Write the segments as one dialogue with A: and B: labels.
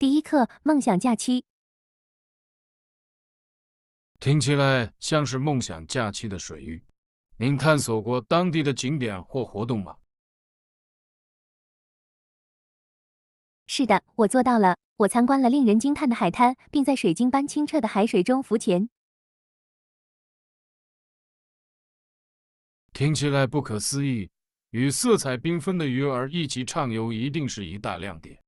A: 第一课：梦想假期。
B: 听起来像是梦想假期的水域。您探索过当地的景点或活动吗？
A: 是的，我做到了。我参观了令人惊叹的海滩，并在水晶般清澈的海水中浮潜。
B: 听起来不可思议。与色彩缤纷的鱼儿一起畅游，一定是一大亮点。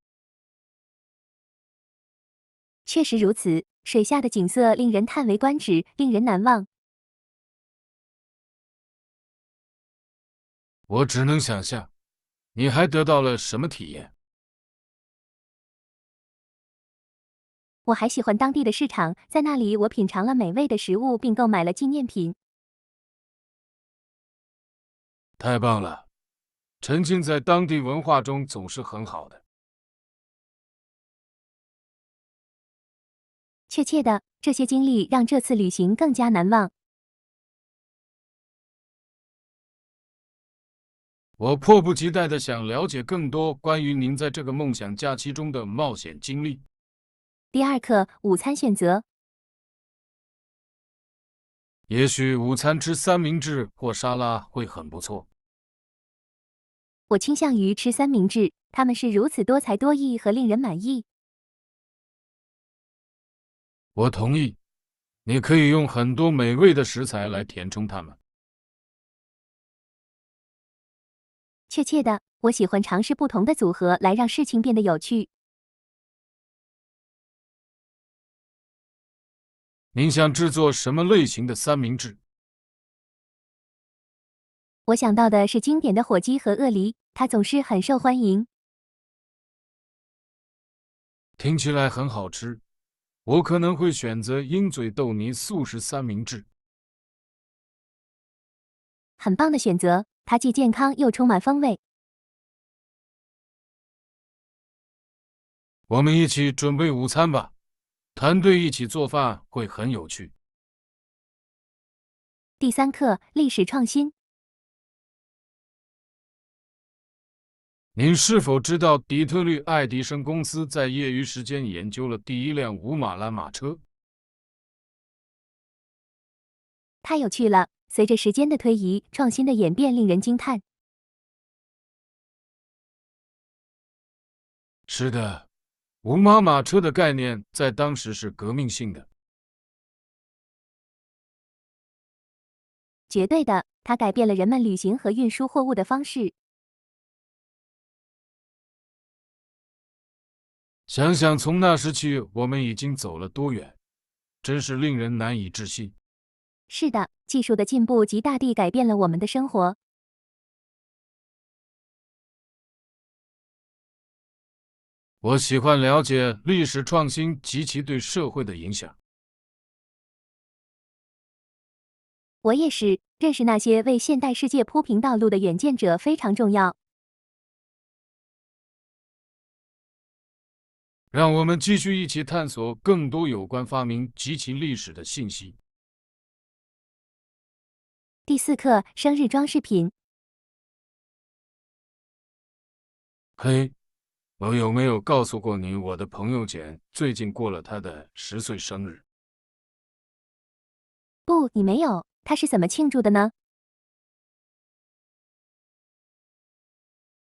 A: 确实如此，水下的景色令人叹为观止，令人难忘。
B: 我只能想象，你还得到了什么体验？
A: 我还喜欢当地的市场，在那里我品尝了美味的食物，并购买了纪念品。
B: 太棒了！沉浸在当地文化中总是很好的。
A: 确切的，这些经历让这次旅行更加难忘。
B: 我迫不及待地想了解更多关于您在这个梦想假期中的冒险经历。
A: 第二课：午餐选择。
B: 也许午餐吃三明治或沙拉会很不错。
A: 我倾向于吃三明治，它们是如此多才多艺和令人满意。
B: 我同意，你可以用很多美味的食材来填充它们。
A: 确切的，我喜欢尝试不同的组合来让事情变得有趣。
B: 您想制作什么类型的三明治？
A: 我想到的是经典的火鸡和鳄梨，它总是很受欢迎。
B: 听起来很好吃。我可能会选择鹰嘴豆泥素食三明治。
A: 很棒的选择，它既健康又充满风味。
B: 我们一起准备午餐吧，团队一起做饭会很有趣。
A: 第三课：历史创新。
B: 您是否知道底特律爱迪生公司在业余时间研究了第一辆五马兰马车？
A: 太有趣了！随着时间的推移，创新的演变令人惊叹。
B: 是的，五马马车的概念在当时是革命性的。
A: 绝对的，它改变了人们旅行和运输货物的方式。
B: 想想从那时起，我们已经走了多远，真是令人难以置信。
A: 是的，技术的进步极大地改变了我们的生活。
B: 我喜欢了解历史创新及其对社会的影响。
A: 我也是，认识那些为现代世界铺平道路的远见者非常重要。
B: 让我们继续一起探索更多有关发明及其历史的信息。
A: 第四课：生日装饰品。
B: 嘿，我有没有告诉过你，我的朋友简最近过了他的10岁生日？
A: 不，你没有。他是怎么庆祝的呢？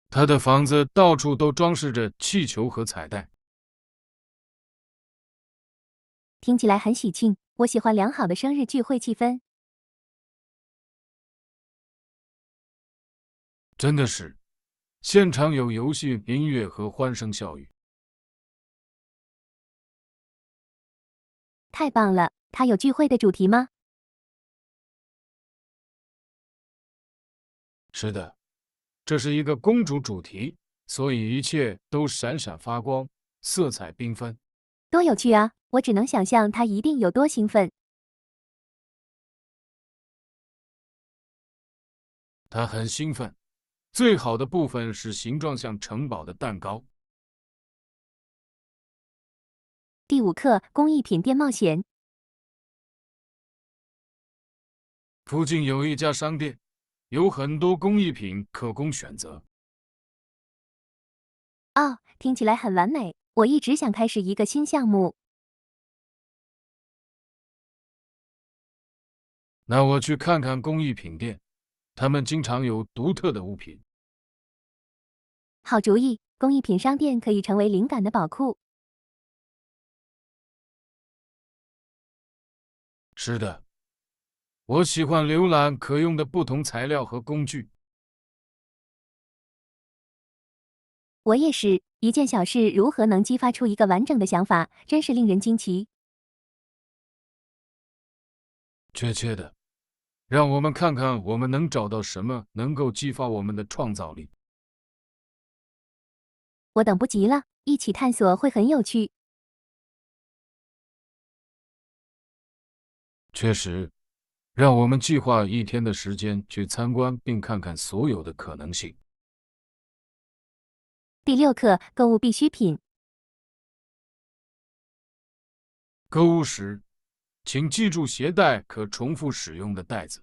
B: 他的房子到处都装饰着气球和彩带。
A: 听起来很喜庆。我喜欢良好的生日聚会气氛。
B: 真的是，现场有游戏、音乐和欢声笑语。
A: 太棒了！他有聚会的主题吗？
B: 是的，这是一个公主主题，所以一切都闪闪发光，色彩缤纷。
A: 多有趣啊！我只能想象他一定有多兴奋。
B: 她很兴奋。最好的部分是形状像城堡的蛋糕。
A: 第五课：工艺品店冒险。
B: 附近有一家商店，有很多工艺品可供选择。
A: 哦，听起来很完美。我一直想开始一个新项目。
B: 那我去看看工艺品店，他们经常有独特的物品。
A: 好主意，工艺品商店可以成为灵感的宝库。
B: 是的，我喜欢浏览可用的不同材料和工具。
A: 我也是，一件小事如何能激发出一个完整的想法，真是令人惊奇。
B: 确切的，让我们看看我们能找到什么能够激发我们的创造力。
A: 我等不及了，一起探索会很有趣。
B: 确实，让我们计划一天的时间去参观并看看所有的可能性。
A: 第6课，购物必需品。
B: 购物时，请记住携带可重复使用的袋子。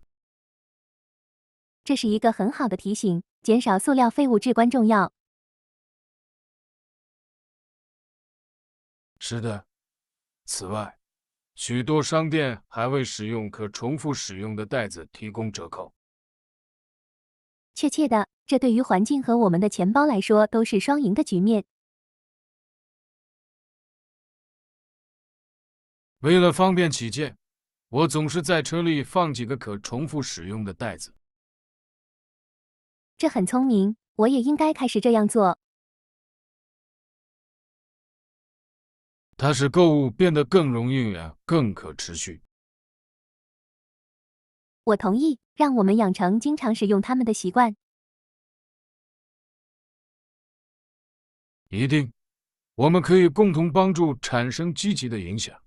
A: 这是一个很好的提醒，减少塑料废物至关重要。
B: 是的，此外，许多商店还为使用可重复使用的袋子提供折扣。
A: 确切的，这对于环境和我们的钱包来说都是双赢的局面。
B: 为了方便起见，我总是在车里放几个可重复使用的袋子。
A: 这很聪明，我也应该开始这样做。
B: 它使购物变得更容易更可持续。
A: 我同意，让我们养成经常使用它们的习惯。
B: 一定，我们可以共同帮助产生积极的影响。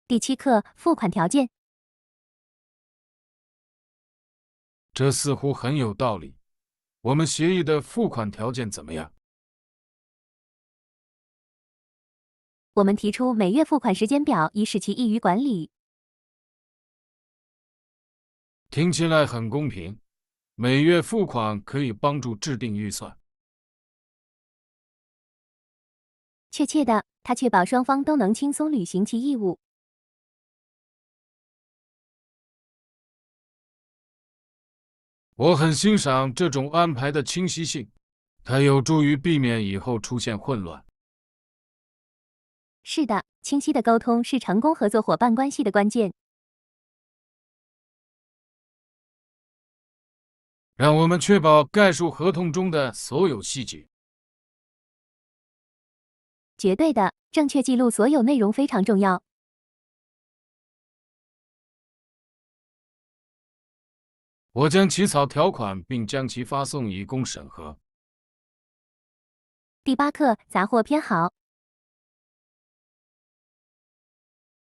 A: 第7课，付款条件。
B: 这似乎很有道理。我们协议的付款条件怎么样？
A: 我们提出每月付款时间表，以使其易于管理。
B: 听起来很公平。每月付款可以帮助制定预算。
A: 确切的，它确保双方都能轻松履行其义务。
B: 我很欣赏这种安排的清晰性，它有助于避免以后出现混乱。
A: 是的，清晰的沟通是成功合作伙伴关系的关键。
B: 让我们确保概述合同中的所有细节。
A: 绝对的，正确记录所有内容非常重要。
B: 我将起草条款并将其发送以供审核。
A: 第8课，杂货偏好。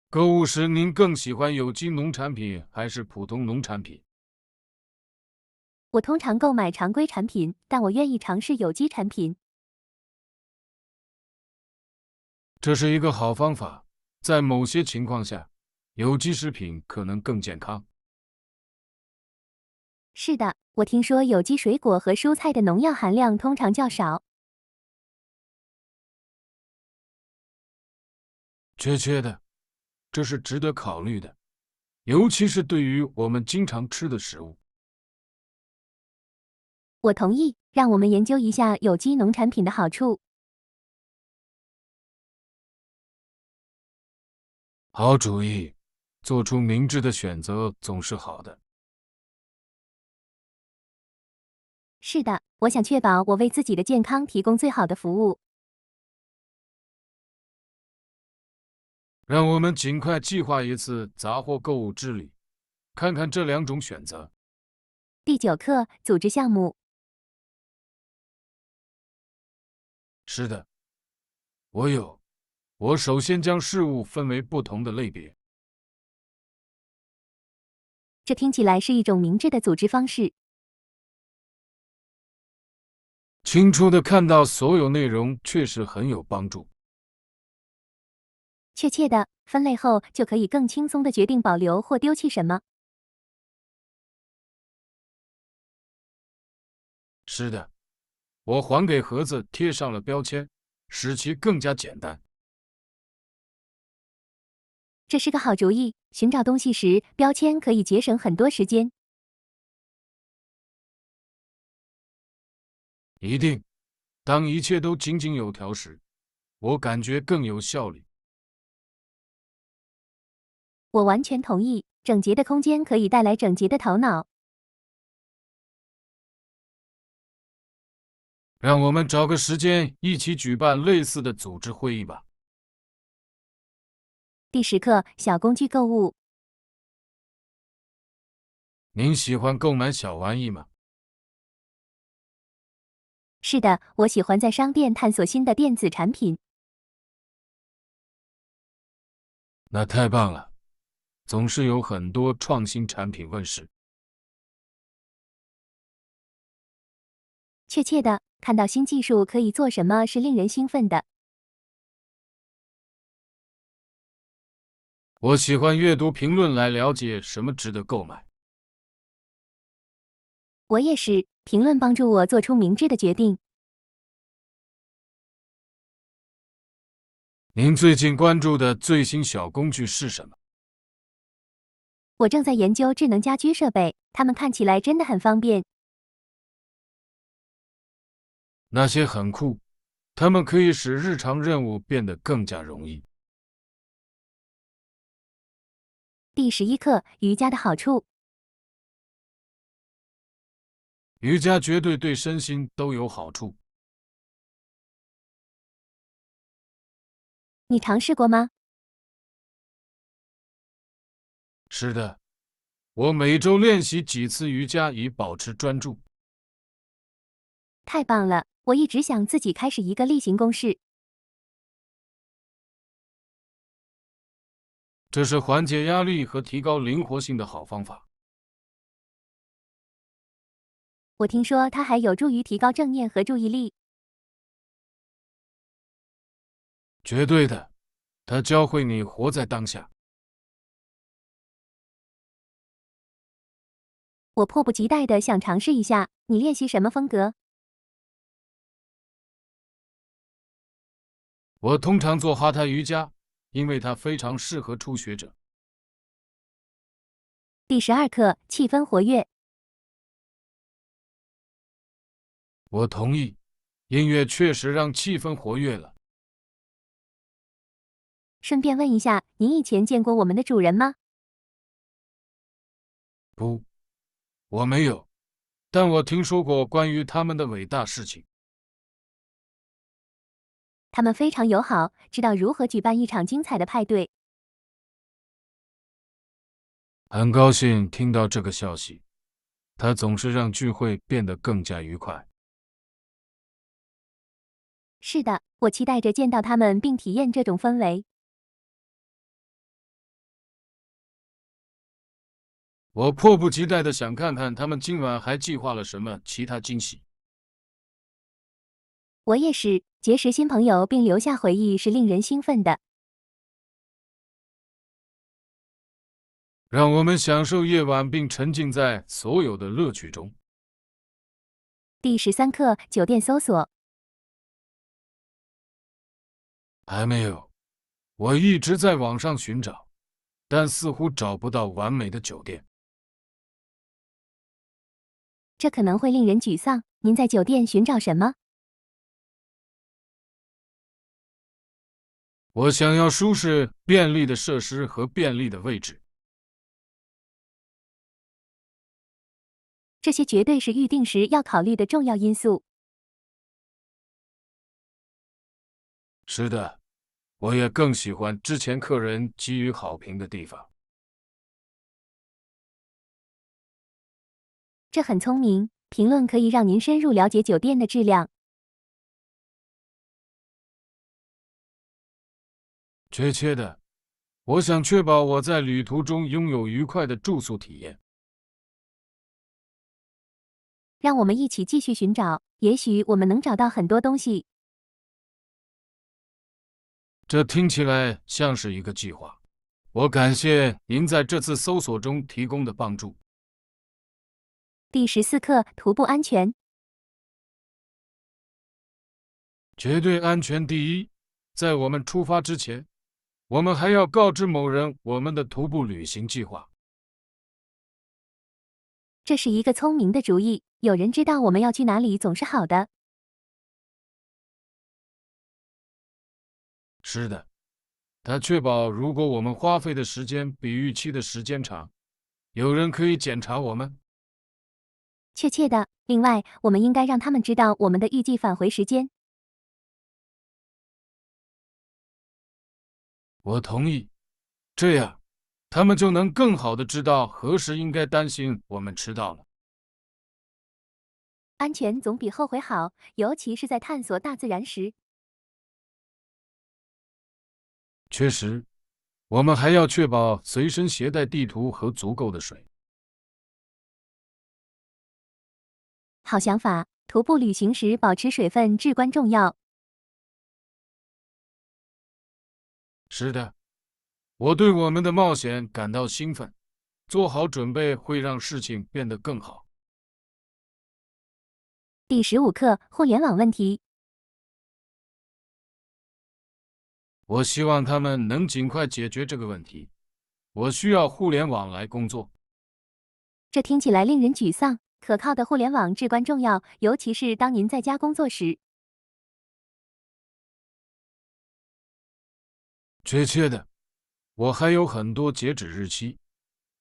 B: 购物时，您更喜欢有机农产品还是普通农产品？
A: 我通常购买常规产品，但我愿意尝试有机产品。
B: 这是一个好方法。在某些情况下，有机食品可能更健康。
A: 是的，我听说有机水果和蔬菜的农药含量通常较少。
B: 确切的，这是值得考虑的，尤其是对于我们经常吃的食物。
A: 我同意，让我们研究一下有机农产品的好处。
B: 好主意，做出明智的选择总是好的。
A: 是的，我想确保我为自己的健康提供最好的服务。
B: 让我们尽快计划一次杂货购物之旅，看看这2种选择。
A: 第9课，组织项目。
B: 是的，我首先将事物分为不同的类别。
A: 这听起来是一种明智的组织方式。
B: 清楚地看到所有内容确实很有帮助。
A: 确切的，分类后就可以更轻松地决定保留或丢弃什么。
B: 是的，我还给盒子贴上了标签，使其更加简单。
A: 这是个好主意，寻找东西时，标签可以节省很多时间。
B: 一定，当一切都井井有条时，我感觉更有效率。
A: 我完全同意，整洁的空间可以带来整洁的头脑。
B: 让我们找个时间一起举办类似的组织会议吧。
A: 第10课，小工具购物。
B: 您喜欢购买小玩意吗？
A: 是的，我喜欢在商店探索新的电子产品。
B: 那太棒了，总是有很多创新产品问世。
A: 确切的，看到新技术可以做什么是令人兴奋的。
B: 我喜欢阅读评论来了解什么值得购买。
A: 我也是，评论帮助我做出明智的决定。
B: 您最近关注的最新小工具是什么？
A: 我正在研究智能家居设备，它们看起来真的很方便。
B: 那些很酷，它们可以使日常任务变得更加容易。
A: 第11课，瑜伽的好处。
B: 瑜伽绝对对身心都有好处。
A: 你尝试过吗？
B: 是的，我每周练习几次瑜伽以保持专注。
A: 太棒了！我一直想自己开始一个例行公事。
B: 这是缓解压力和提高灵活性的好方法。
A: 我听说它还有助于提高正念和注意力。
B: 绝对的，它教会你活在当下。
A: 我迫不及待地想尝试一下。你练习什么风格？
B: 我通常做哈塔瑜伽，因为它非常适合初学者。
A: 第12课，气氛活跃。
B: 我同意，音乐确实让气氛活跃了。
A: 顺便问一下，您以前见过我们的主人吗？
B: 不，我没有，但我听说过关于他们的伟大事情。
A: 他们非常友好，知道如何举办一场精彩的派对。
B: 很高兴听到这个消息，它总是让聚会变得更加愉快。
A: 是的，我期待着见到他们并体验这种氛围。
B: 我迫不及待地想看看他们今晚还计划了什么其他惊喜。
A: 我也是，结识新朋友并留下回忆是令人兴奋的。
B: 让我们享受夜晚并沉浸在所有的乐趣中。
A: 第13课，酒店搜索。
B: 还没有，我一直在网上寻找，但似乎找不到完美的酒店。
A: 这可能会令人沮丧。您在酒店寻找什么？
B: 我想要舒适、便利的设施和便利的位置。
A: 这些绝对是预定时要考虑的重要因素。
B: 是的，我也更喜欢之前客人给予好评的地方。
A: 这很聪明，评论可以让您深入了解酒店的质量。
B: 确切的，我想确保我在旅途中拥有愉快的住宿体验。
A: 让我们一起继续寻找，也许我们能找到很多东西。
B: 这听起来像是一个计划。我感谢您在这次搜索中提供的帮助。
A: 第14课，徒步安全。
B: 绝对安全第一。在我们出发之前，我们还要告知某人我们的徒步旅行计划。
A: 这是一个聪明的主意，有人知道我们要去哪里总是好的。
B: 是的，它确保如果我们花费的时间比预期的时间长，有人可以检查我们。
A: 确切的。另外，我们应该让他们知道我们的预计返回时间。
B: 我同意，这样他们就能更好的知道何时应该担心我们迟到了。
A: 安全总比后悔好，尤其是在探索大自然时。
B: 确实，我们还要确保随身携带地图和足够的水。
A: 好想法，徒步旅行时保持水分至关重要。
B: 是的，我对我们的冒险感到兴奋，做好准备会让事情变得更好。
A: 第15课，互联网问题。
B: 我希望他们能尽快解决这个问题。我需要互联网来工作。
A: 这听起来令人沮丧。可靠的互联网至关重要，尤其是当您在家工作时。
B: 确切的，我还有很多截止日期，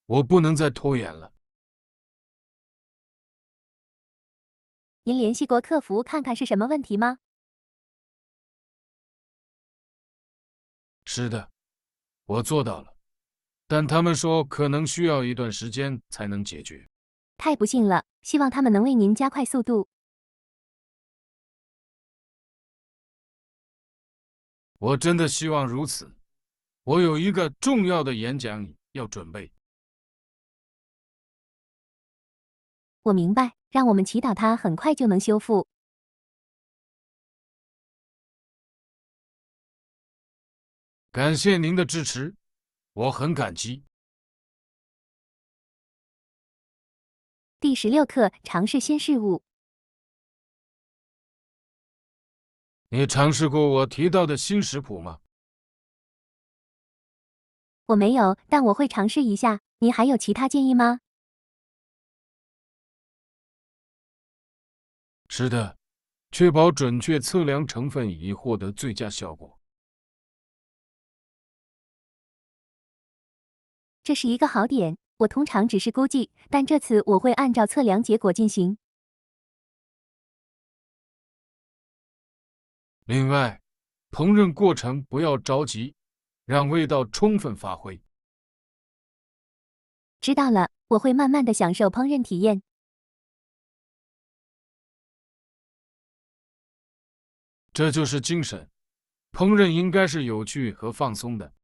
B: 我不能再拖延了。
A: 您联系过客服看看是什么问题吗？
B: 是的，我做到了，但他们说可能需要一段时间才能解决。
A: 太不幸了，希望他们能为您加快速度。
B: 我真的希望如此。我有一个重要的演讲要准备。
A: 我明白，让我们祈祷它很快就能修复。
B: 感谢您的支持，我很感激。
A: 第16课，尝试新事物。
B: 你尝试过我提到的新食谱吗？
A: 我没有，但我会尝试一下。您还有其他建议吗？
B: 是的，确保准确测量成分以获得最佳效果。
A: 这是一个好点。我通常只是估计，但这次我会按照测量结果进行。
B: 另外，烹饪过程不要着急，让味道充分发挥。
A: 知道了，我会慢慢的享受烹饪体验。
B: 这就是精神，烹饪应该是有趣和放松的。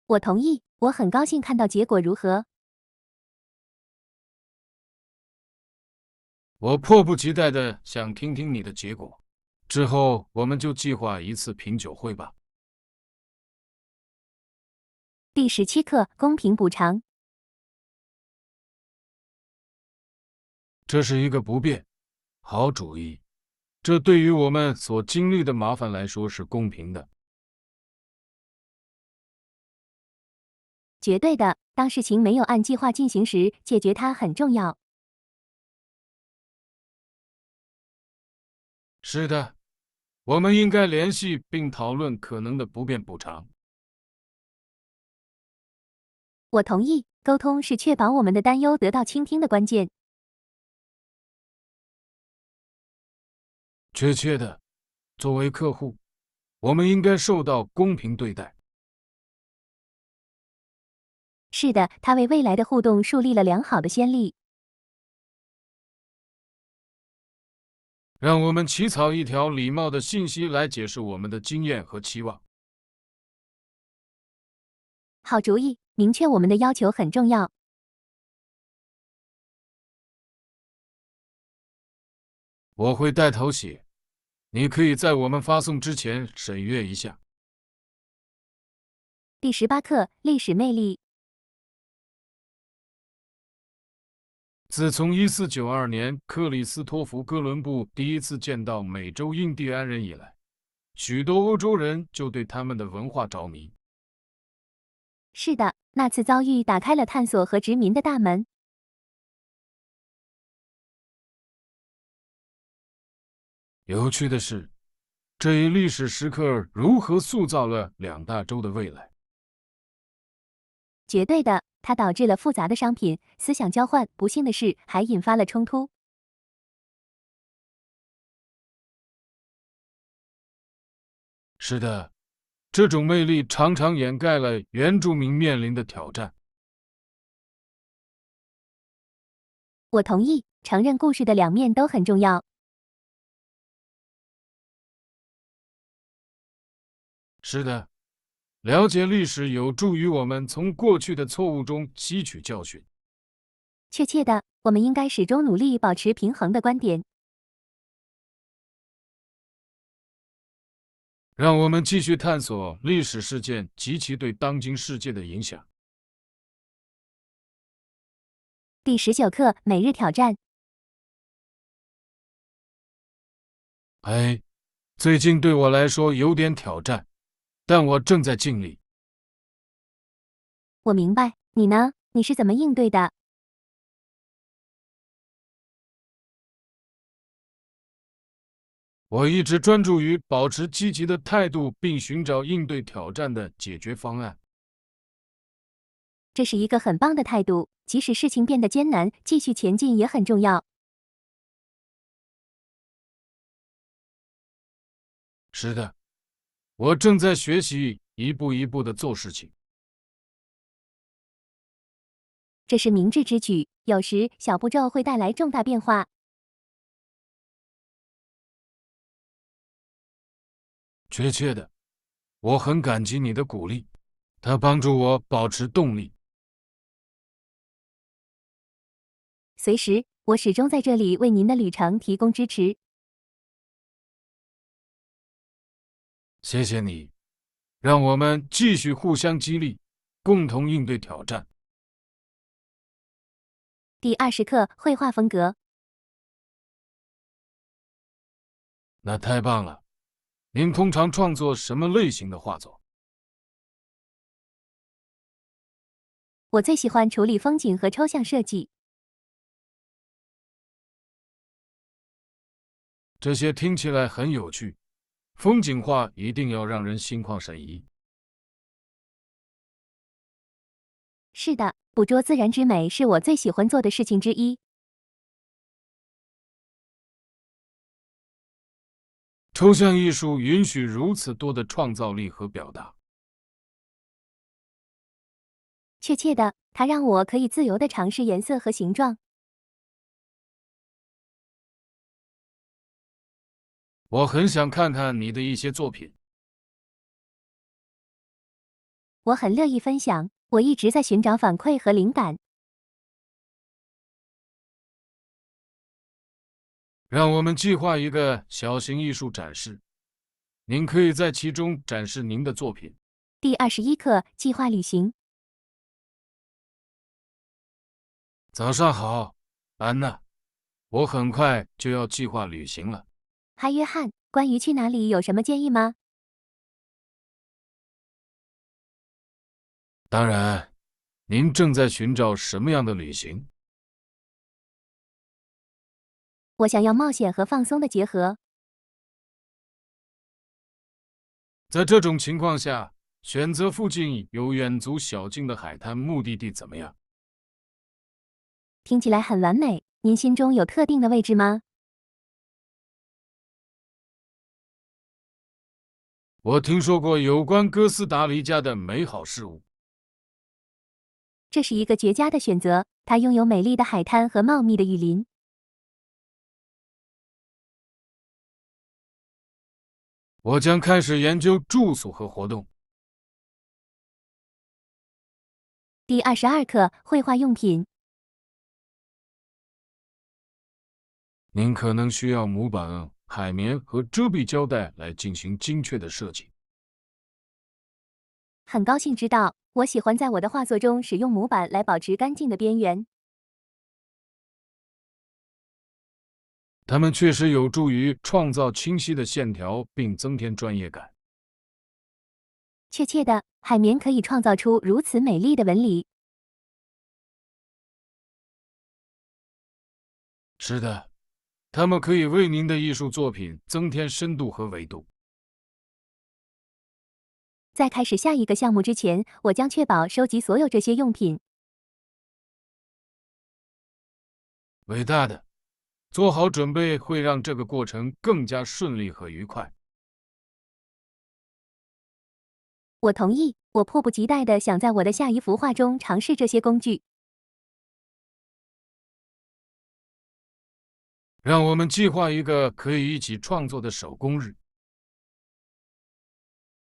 A: 我同意，我很高兴看到结果如何。
B: 我迫不及待地想听听你的结果，之后我们就计划一次品酒会吧。
A: 第17课，公平补偿。
B: 这是一个不变好主意，这对于我们所经历的麻烦来说是公平的。
A: 绝对的，当事情没有按计划进行时，解决它很重要。
B: 是的，我们应该联系并讨论可能的不便补偿。
A: 我同意，沟通是确保我们的担忧得到倾听的关键。
B: 确切的，作为客户，我们应该受到公平对待。
A: 是的，它为未来的互动树立了良好的先例。
B: 让我们起草一条礼貌的信息来解释我们的经验和期望。
A: 好主意，明确我们的要求很重要。
B: 我会带头写，你可以在我们发送之前审阅一下。
A: 第18课，历史魅力。
B: 自从1492年克里斯托弗·哥伦布第一次见到美洲印第安人以来，许多欧洲人就对他们的文化着迷。
A: 是的，那次遭遇打开了探索和殖民的大门。
B: 有趣的是，这一历史时刻如何塑造了两大洲的未来。
A: 绝对的，它导致了复杂的商品、思想交换，不幸的是，还引发了冲突。
B: 是的，这种魅力常常掩盖了原住民面临的挑战。
A: 我同意，承认故事的两面都很重要。
B: 是的，了解历史有助于我们从过去的错误中吸取教训。
A: 确切的，我们应该始终努力保持平衡的观点。
B: 让我们继续探索历史事件及其对当今世界的影响。
A: 第19课每日挑战。
B: 最近对我来说有点挑战，但我正在尽力。
A: 我明白，你呢？你是怎么应对的？
B: 我一直专注于保持积极的态度，并寻找应对挑战的解决方案。
A: 这是一个很棒的态度，即使事情变得艰难，继续前进也很重要。
B: 是的，我正在学习一步一步地做事情。
A: 这是明智之举，有时小步骤会带来重大变化。
B: 确切的，我很感激你的鼓励，它帮助我保持动力。
A: 随时，我始终在这里为您的旅程提供支持。
B: 谢谢你，让我们继续互相激励，共同应对挑战。
A: 第20课绘画风格。
B: 那太棒了！您通常创作什么类型的画作？
A: 我最喜欢处理风景和抽象设计。
B: 这些听起来很有趣。风景画一定要让人心旷神怡。
A: 是的，捕捉自然之美是我最喜欢做的事情之一。
B: 抽象艺术允许如此多的创造力和表达。
A: 确切的，它让我可以自由地尝试颜色和形状。
B: 我很想看看你的一些作品。
A: 我很乐意分享，我一直在寻找反馈和灵感。
B: 让我们计划一个小型艺术展示，您可以在其中展示您的作品。
A: 第21课计划旅行。
B: 早上好，安娜。我很快就要计划旅行了。
A: 嗨，约翰，关于去哪里有什么建议吗？
B: 当然，您正在寻找什么样的旅行？
A: 我想要冒险和放松的结合。
B: 在这种情况下，选择附近有远足小径的海滩目的地怎么样？
A: 听起来很完美。您心中有特定的位置吗？
B: 我听说过有关哥斯达黎加的美好事物。
A: 这是一个绝佳的选择，它拥有美丽的海滩和茂密的雨林。
B: 我将开始研究住宿和活动。
A: 第22课绘画用品。
B: 您可能需要模板、海绵和遮蔽胶带来进行精确的设计。
A: 很高兴知道，我喜欢在我的画作中使用模板来保持干净的边缘。
B: 它们确实有助于创造清晰的线条并增添专业感。
A: 确切的，海绵可以创造出如此美丽的纹理。
B: 是的，它们可以为您的艺术作品增添深度和维度。
A: 在开始下一个项目之前，我将确保收集所有这些用品。
B: 伟大的，做好准备会让这个过程更加顺利和愉快。
A: 我同意，我迫不及待地想在我的下一幅画中尝试这些工具。
B: 让我们计划一个可以一起创作的手工日。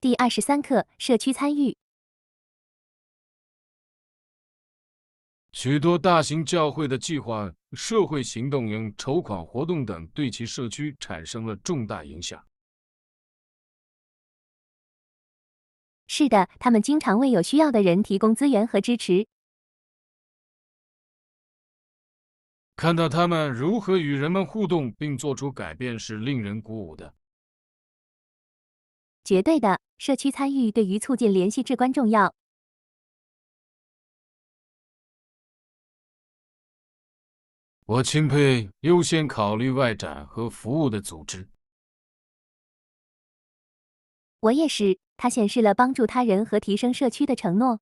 A: 第23课：社区参与。
B: 许多大型教会的计划、社会行动与筹款活动等，对其社区产生了重大影响。
A: 是的，他们经常为有需要的人提供资源和支持。
B: 看到他们如何与人们互动并做出改变是令人鼓舞的。
A: 绝对的，社区参与对于促进联系至关重要。
B: 我钦佩优先考虑外展和服务的组织。
A: 我也是，它显示了帮助他人和提升社区的承诺。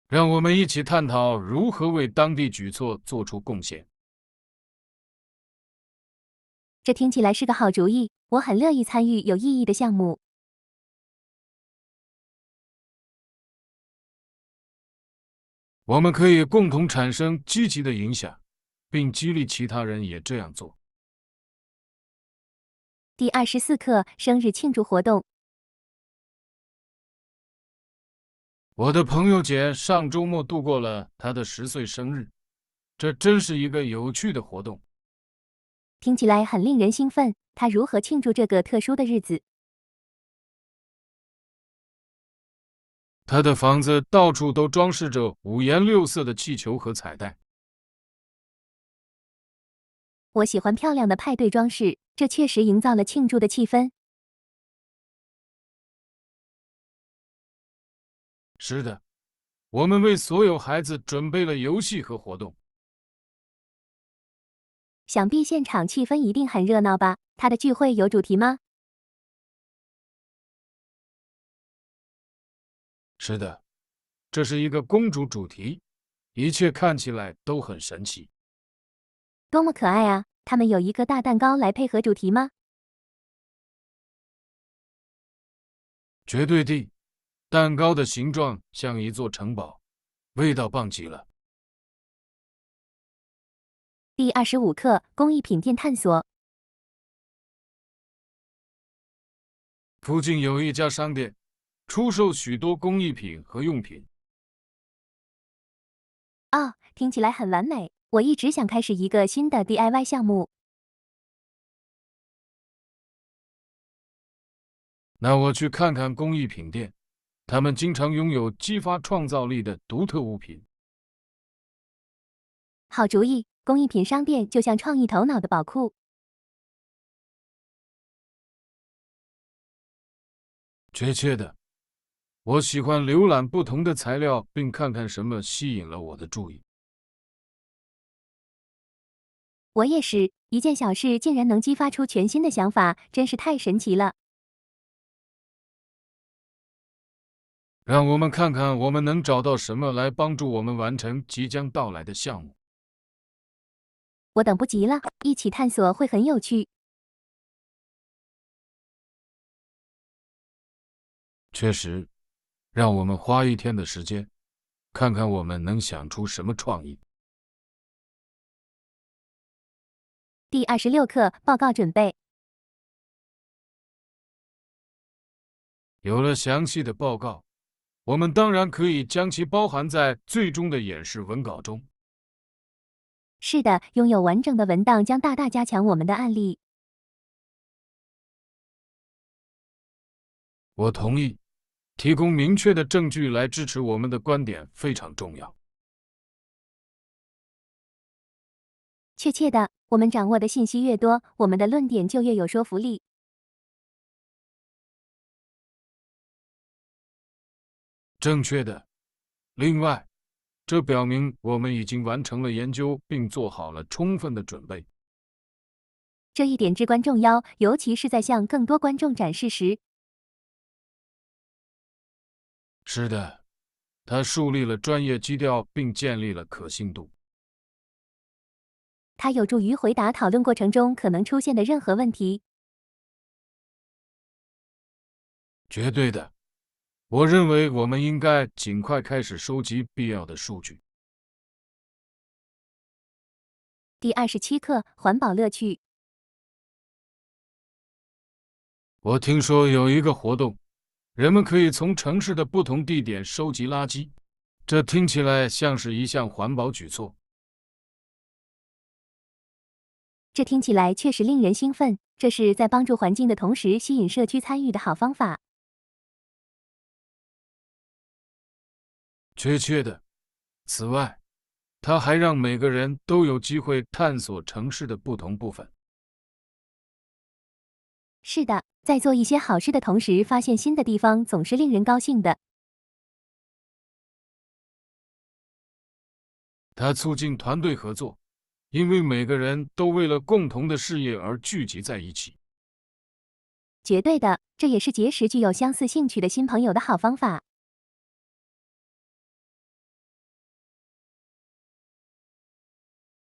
B: 让我们一起探讨如何为当地举措做出贡献。
A: 这听起来是个好主意，我很乐意参与有意义的项目。
B: 我们可以共同产生积极的影响，并激励其他人也这样做。
A: 第24课：生日庆祝活动。
B: 我的朋友姐上周末度过了她的10岁生日，这真是一个有趣的活动。
A: 听起来很令人兴奋。他如何庆祝这个特殊的日子？
B: 她的房子到处都装饰着五颜六色的气球和彩带。
A: 我喜欢漂亮的派对装饰，这确实营造了庆祝的气氛。
B: 是的，我们为所有孩子准备了游戏和活动。
A: 想必现场气氛一定很热闹吧？他的聚会有主题吗？
B: 是的，这是一个公主主题，一切看起来都很神奇。
A: 多么可爱啊！他们有一个大蛋糕来配合主题吗？
B: 绝对地，蛋糕的形状像一座城堡，味道棒极了。
A: 第25课：工艺品店探索。
B: 附近有一家商店，出售许多工艺品和用品。
A: 哦，听起来很完美。我一直想开始一个新的 DIY 项目。
B: 那我去看看工艺品店，他们经常拥有激发创造力的独特物品。
A: 好主意，工艺品商店就像创意头脑的宝库。
B: 确切的，我喜欢浏览不同的材料，并看看什么吸引了我的注意。
A: 我也是，一件小事竟然能激发出全新的想法，真是太神奇了。
B: 让我们看看我们能找到什么来帮助我们完成即将到来的项目。
A: 我等不及了，一起探索会很有趣。
B: 确实，让我们花一天的时间，看看我们能想出什么创意。
A: 第26课：报告准备。
B: 有了详细的报告，我们当然可以将其包含在最终的演示文稿中。
A: 是的，拥有完整的文档将大大加强我们的案例。
B: 我同意，提供明确的证据来支持我们的观点非常重要。
A: 确切的，我们掌握的信息越多，我们的论点就越有说服力。
B: 正确的。另外，这表明我们已经完成了研究，并做好了充分的准备。
A: 这一点至关重要，尤其是在向更多观众展示时。
B: 是的，他树立了专业基调，并建立了可信度。
A: 它有助于回答讨论过程中可能出现的任何问题。
B: 绝对的。我认为我们应该尽快开始收集必要的数据。
A: 第27课：环保乐趣。
B: 我听说有一个活动，人们可以从城市的不同地点收集垃圾，这听起来像是一项环保举措。
A: 这听起来确实令人兴奋，这是在帮助环境的同时吸引社区参与的好方法。
B: 确切的。此外，它还让每个人都有机会探索城市的不同部分。
A: 是的，在做一些好事的同时，发现新的地方总是令人高兴的。
B: 它促进团队合作，因为每个人都为了共同的事业而聚集在一起。
A: 绝对的，这也是结识具有相似兴趣的新朋友的好方法。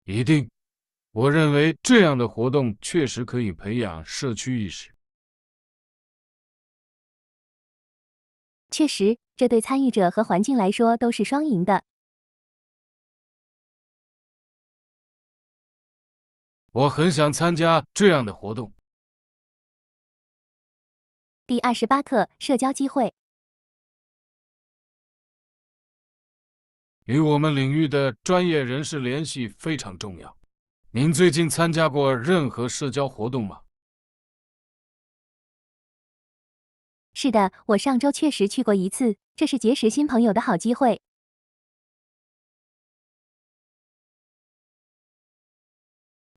B: 一定，我认为这样的活动确实可以培养社区意识。
A: 确实，这对参与者和环境来说都是双赢的。
B: 我很想参加这样的活动。
A: 第28课：社交机会。
B: 与我们领域的专业人士联系非常重要。您最近参加过任何社交活动吗？
A: 是的，我上周确实去过一次，这是结识新朋友的好机会。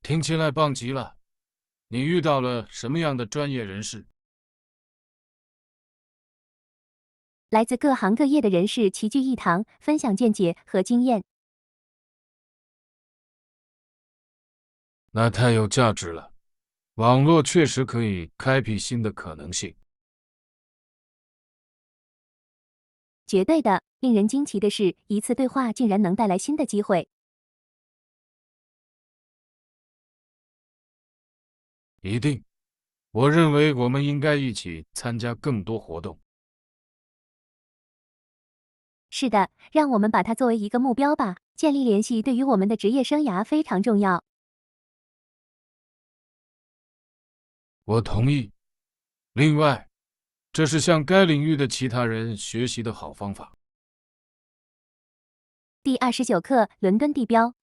B: 听起来棒极了。你遇到了什么样的专业人士？
A: 来自各行各业的人士齐聚一堂，分享见解和经验。
B: 那太有价值了。网络确实可以开辟新的可能性。
A: 绝对的，令人惊奇的是，一次对话竟然能带来新的机会。
B: 一定，我认为我们应该一起参加更多活动。
A: 是的，让我们把它作为一个目标吧。建立联系对于我们的职业生涯非常重要。
B: 我同意。另外，这是向该领域的其他人学习的好方法。
A: 第29课：伦敦地标。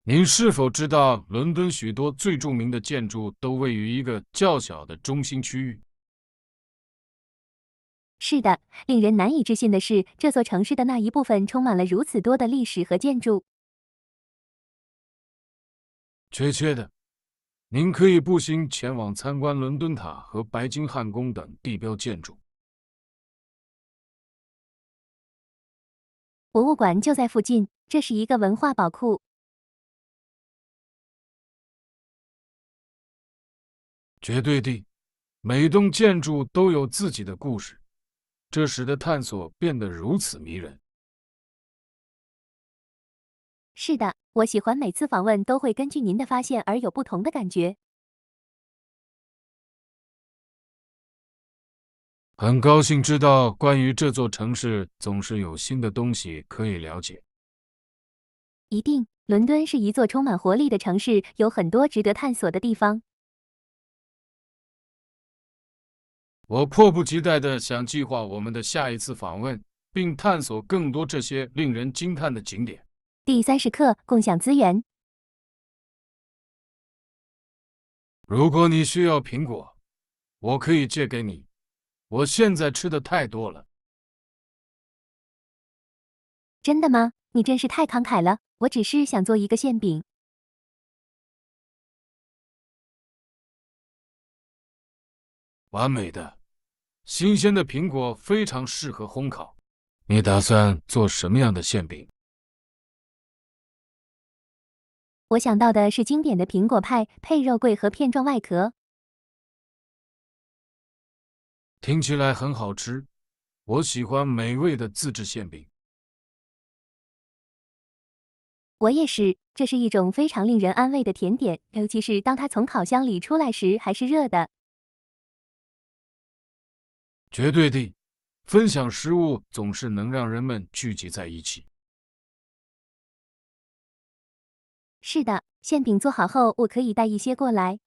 B: 您是否知道，伦敦许多最著名的建筑都位于一个较小的中心区域？
A: 是的，令人难以置信的是，这座城市的那一部分充满了如此多的历史和建筑。
B: 确切的，您可以步行前往参观伦敦塔和白金汉宫等地标建筑。
A: 博物馆就在附近，这是一个文化宝库。
B: 绝对的，每栋建筑都有自己的故事，这使得探索变得如此迷人。
A: 是的，我喜欢每次访问都会根据您的发现而有不同的感觉。
B: 很高兴知道关于这座城市总是有新的东西可以了解。
A: 一定，伦敦是一座充满活力的城市，有很多值得探索的地方。
B: 我迫不及待地想计划我们的下一次访问，并探索更多这些令人惊叹的景点。
A: 第30课：共享资源。
B: 如果你需要苹果，我可以借给你。我现在吃的太多了。
A: 真的吗？你真是太慷慨了，我只是想做一个馅饼。
B: 完美的，新鲜的苹果非常适合烘烤。你打算做什么样的馅饼？
A: 我想到的是经典的苹果派，配肉桂和片状外壳。
B: 听起来很好吃，我喜欢美味的自制馅饼。
A: 我也是，这是一种非常令人安慰的甜点，尤其是当它从烤箱里出来时还是热的。
B: 绝对的，分享食物总是能让人们聚集在一起。
A: 是的，馅饼做好后，我可以带一些过来。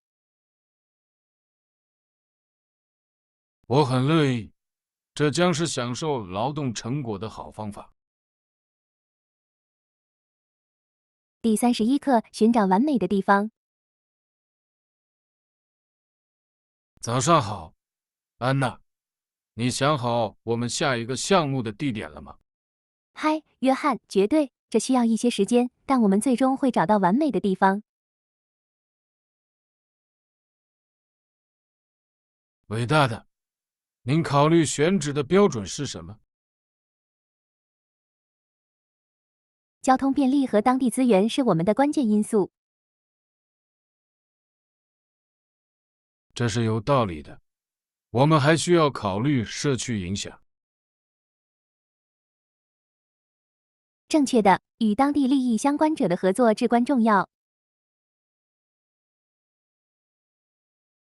B: 我很乐意，这将是享受劳动成果的好方法。
A: 第31课，寻找完美的地方。
B: 早上好，安娜，你想好我们下一个项目的地点了吗？
A: 嗨，约翰，绝对，这需要一些时间，但我们最终会找到完美的地方。
B: 伟大的，您考虑选址的标准是什么？
A: 交通便利和当地资源是我们的关键因素。
B: 这是有道理的。我们还需要考虑社区影响。
A: 正确的，与当地利益相关者的合作至关重要。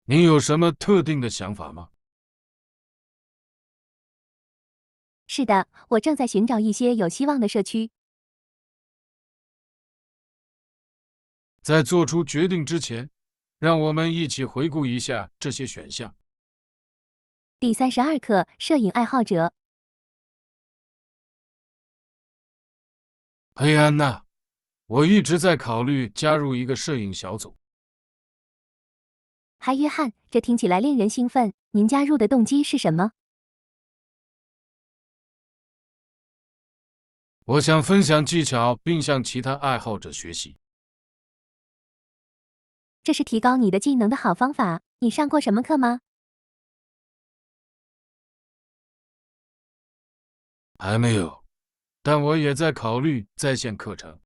B: 您有什么特定的想法吗？
A: 是的，我正在寻找一些有希望的社区。
B: 在做出决定之前，让我们一起回顾一下这些选项。
A: 第32课，摄影爱好者。
B: 嘿，安娜，我一直在考虑加入一个摄影小组。
A: 嗨，约翰，这听起来令人兴奋。您加入的动机是什么？
B: 我想分享技巧，并向其他爱好者学习。
A: 这是提高你的技能的好方法。你上过什么课吗？
B: 还没有，但我也在考虑在线课程。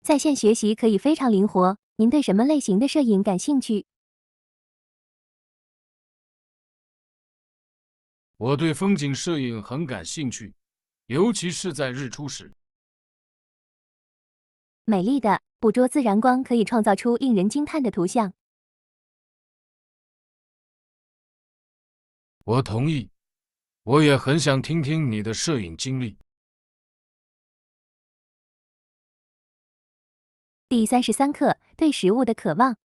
A: 在线学习可以非常灵活。您对什么类型的摄影感兴趣？
B: 我对风景摄影很感兴趣，尤其是在日出时。
A: 美丽的，捕捉自然光可以创造出令人惊叹的图像。
B: 我同意，我也很想听听你的摄影经历。
A: 第33课，对食物的渴望。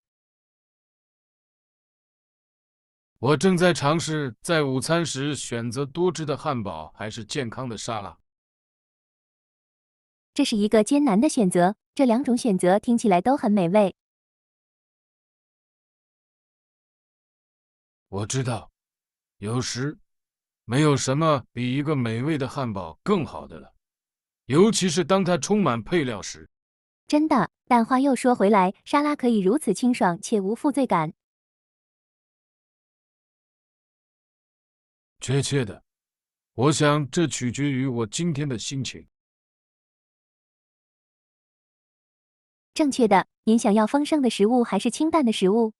B: 我正在尝试在午餐时选择多汁的汉堡还是健康的沙拉。
A: 这是一个艰难的选择，这两种选择听起来都很美味。
B: 我知道，有时没有什么比一个美味的汉堡更好的了，尤其是当它充满配料时。
A: 真的，但话又说回来，沙拉可以如此清爽且无负罪感。
B: 确切的，我想这取决于我今天的心情。
A: 正确的，您想要丰盛的食物还是清淡的食物？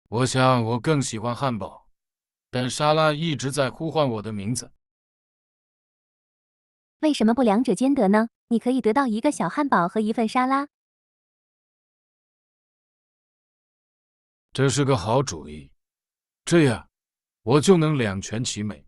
B: 我想我更喜欢汉堡，但沙拉一直在呼唤我的名字。
A: 为什么不两者兼得呢？你可以得到一个小汉堡和一份沙拉。
B: 这是个好主意，这样我就能两全其美。